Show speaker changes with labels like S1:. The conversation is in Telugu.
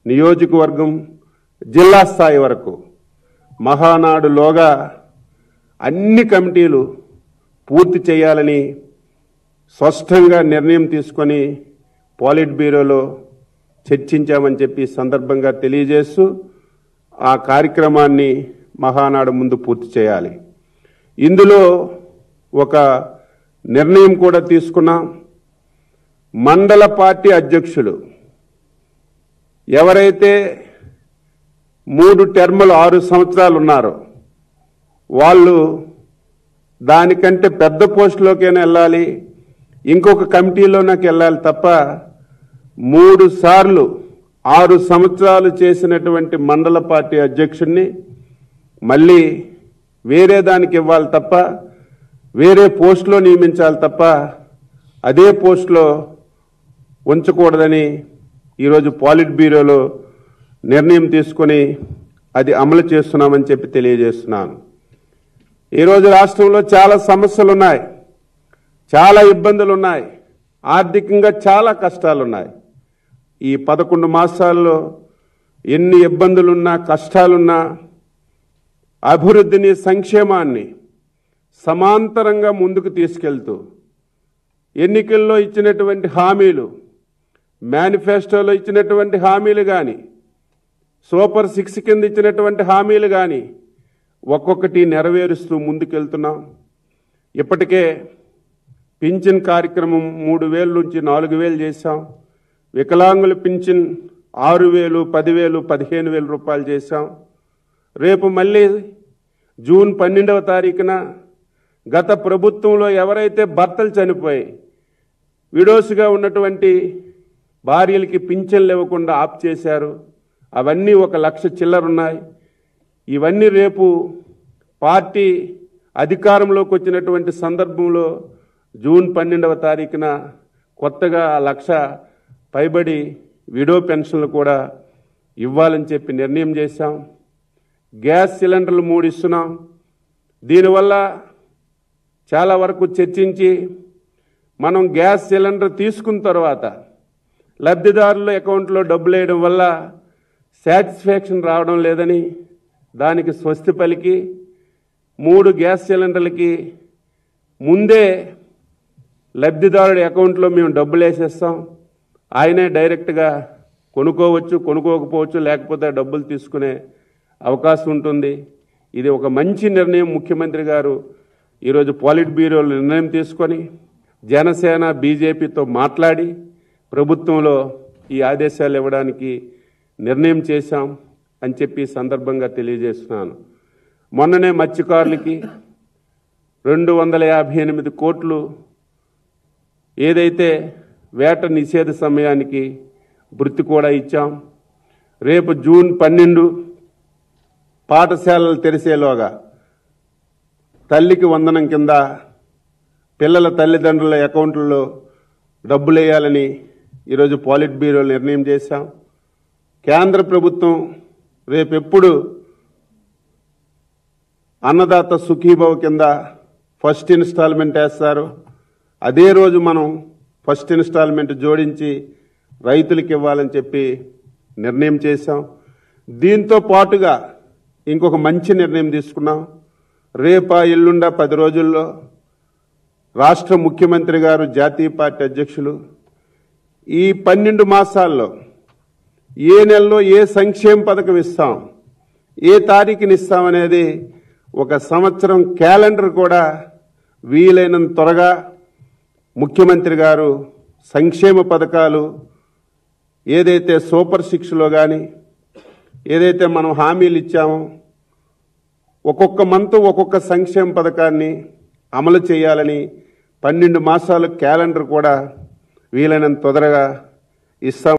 S1: నియోజకవర్గం జిల్లా స్థాయి వరకు మహానాడులోగా అన్ని కమిటీలు పూర్తి చేయాలని స్పష్టంగా నిర్ణయం తీసుకొని పాలిట్ బ్యూరోలో చర్చించామని చెప్పి సందర్భంగా తెలియజేస్తూ ఆ కార్యక్రమాన్ని మహానాడు ముందు పూర్తి చేయాలి. ఇందులో ఒక నిర్ణయం కూడా తీసుకున్నాం. మండల పార్టీ అధ్యక్షులు ఎవరైతే 3 టర్ములు 6 సంవత్సరాలు ఉన్నారో వాళ్ళు దానికంటే పెద్ద పోస్టులోకైనా వెళ్ళాలి, ఇంకొక కమిటీలోకి వెళ్ళాలి తప్ప 3 సార్లు 6 సంవత్సరాలు చేసినటువంటి మండల పార్టీ అధ్యక్షుడిని మళ్ళీ వేరే దానికి ఇవ్వాలి తప్ప వేరే పోస్టులో నియమించాలి తప్ప అదే పోస్టులో ఉంచకూడదని ఈరోజు పాలిట్ బ్యూరోలో నిర్ణయం తీసుకొని అది అమలు చేస్తున్నామని చెప్పి తెలియజేస్తున్నాను. ఈరోజు రాష్ట్రంలో చాలా సమస్యలు ఉన్నాయి, చాలా ఇబ్బందులు ఉన్నాయి, ఆర్థికంగా చాలా కష్టాలున్నాయి. ఈ 11 మాసాల్లో ఎన్ని ఇబ్బందులున్నా కష్టాలున్నా అభివృద్ధిని సంక్షేమాన్ని సమాంతరంగా ముందుకు తీసుకెళ్తూ ఎన్నికల్లో ఇచ్చినటువంటి హామీలు, మేనిఫెస్టోలో ఇచ్చినటువంటి హామీలు కానీ, సూపర్ 6 కింద ఇచ్చినటువంటి హామీలు కానీ ఒక్కొక్కటి నెరవేరుస్తూ ముందుకెళ్తున్నాం. ఇప్పటికే పింఛన్ కార్యక్రమం 3,000 నుంచి 4,000 చేశాం. వికలాంగుల పింఛన్ 6,000, 10,000, 15,000 రూపాయలు చేశాం. రేపు మళ్ళీ జూన్ 12వ తారీఖున గత ప్రభుత్వంలో ఎవరైతే భర్తలు చనిపోయి విడోస్గా ఉన్నటువంటి భార్యలకి పింఛన్లు ఇవ్వకుండా ఆప్ చేశారు, అవన్నీ 1,00,000 చిల్లరున్నాయి. ఇవన్నీ రేపు పార్టీ అధికారంలోకి వచ్చినటువంటి సందర్భంలో జూన్ 12వ తారీఖున కొత్తగా 1,00,000 పైబడి విడో పెన్షన్లు కూడా ఇవ్వాలని చెప్పి నిర్ణయం చేశాం. గ్యాస్ సిలిండర్లు 3 ఇస్తున్నాం. దీనివల్ల చాలా వరకు చర్చించి మనం గ్యాస్ సిలిండర్ తీసుకున్న తర్వాత లబ్ధిదారుల అకౌంట్లో డబ్బులు వేయడం వల్ల సాటిస్ఫాక్షన్ రావడం లేదని దానికి స్వస్తి పలికి 3 గ్యాస్ సిలిండర్లకి ముందే లబ్ధిదారుడి అకౌంట్లో మేము డబ్బులు వేసేస్తాం. ఆయనే డైరెక్ట్గా కొనుక్కోవచ్చు, కొనుక్కోకపోవచ్చు, లేకపోతే డబ్బులు తీసుకునే అవకాశం ఉంటుంది. ఇది ఒక మంచి నిర్ణయం ముఖ్యమంత్రి గారు ఈరోజు పాలిట్ బ్యూరోలో నిర్ణయం తీసుకొని జనసేన బీజేపీతో మాట్లాడి ప్రభుత్వంలో ఈ ఆదేశాలు ఇవ్వడానికి నిర్ణయం చేశాం అని చెప్పి సందర్భంగా తెలియజేస్తున్నాను. మొన్ననే మత్స్యకారులకి 258 కోట్లు ఏదైతే వేట నిషేధ సమయానికి వృత్తి కూడా ఇచ్చాం. రేపు జూన్ 12 పాఠశాలలు తెరిసేలోగా తల్లికి వందనం కింద పిల్లల తల్లిదండ్రుల అకౌంట్లలో డబ్బులు వేయాలని ఈరోజు పాలిట్ బ్యూరో నిర్ణయం చేశాం. కేంద్ర ప్రభుత్వం రేపెప్పుడు అన్నదాత సుఖీభవ కింద ఫస్ట్ ఇన్స్టాల్మెంట్ వేస్తారు, అదే రోజు మనం ఫస్ట్ ఇన్స్టాల్మెంట్ జోడించి రైతులకు ఇవ్వాలని చెప్పి నిర్ణయం చేశాం. దీంతో పాటుగా ఇంకొక మంచి నిర్ణయం తీసుకున్నాం. రేపా ఎల్లుండా 10 రోజుల్లో రాష్ట్ర ముఖ్యమంత్రి గారు, జాతీయ పార్టీ అధ్యక్షులు ఈ 12 మాసాల్లో ఏ నెలలో ఏ సంక్షేమ పథకం ఇస్తాం, ఏ తారీఖుని ఇస్తామనేది ఒక సంవత్సరం క్యాలెండర్ కూడా వీలైనంత త్వరగా ముఖ్యమంత్రి గారు సంక్షేమ పథకాలు ఏదైతే సూపర్ 6లో కానీ ఏదైతే మనం హామీలు ఇచ్చామో ఒక్కొక్క మంత్ ఒక్కొక్క సంక్షేమ పథకాన్ని అమలు చేయాలని 12 మాసాల క్యాలెండర్ కూడా వీలైనంత తొందరగా ఇస్తాం.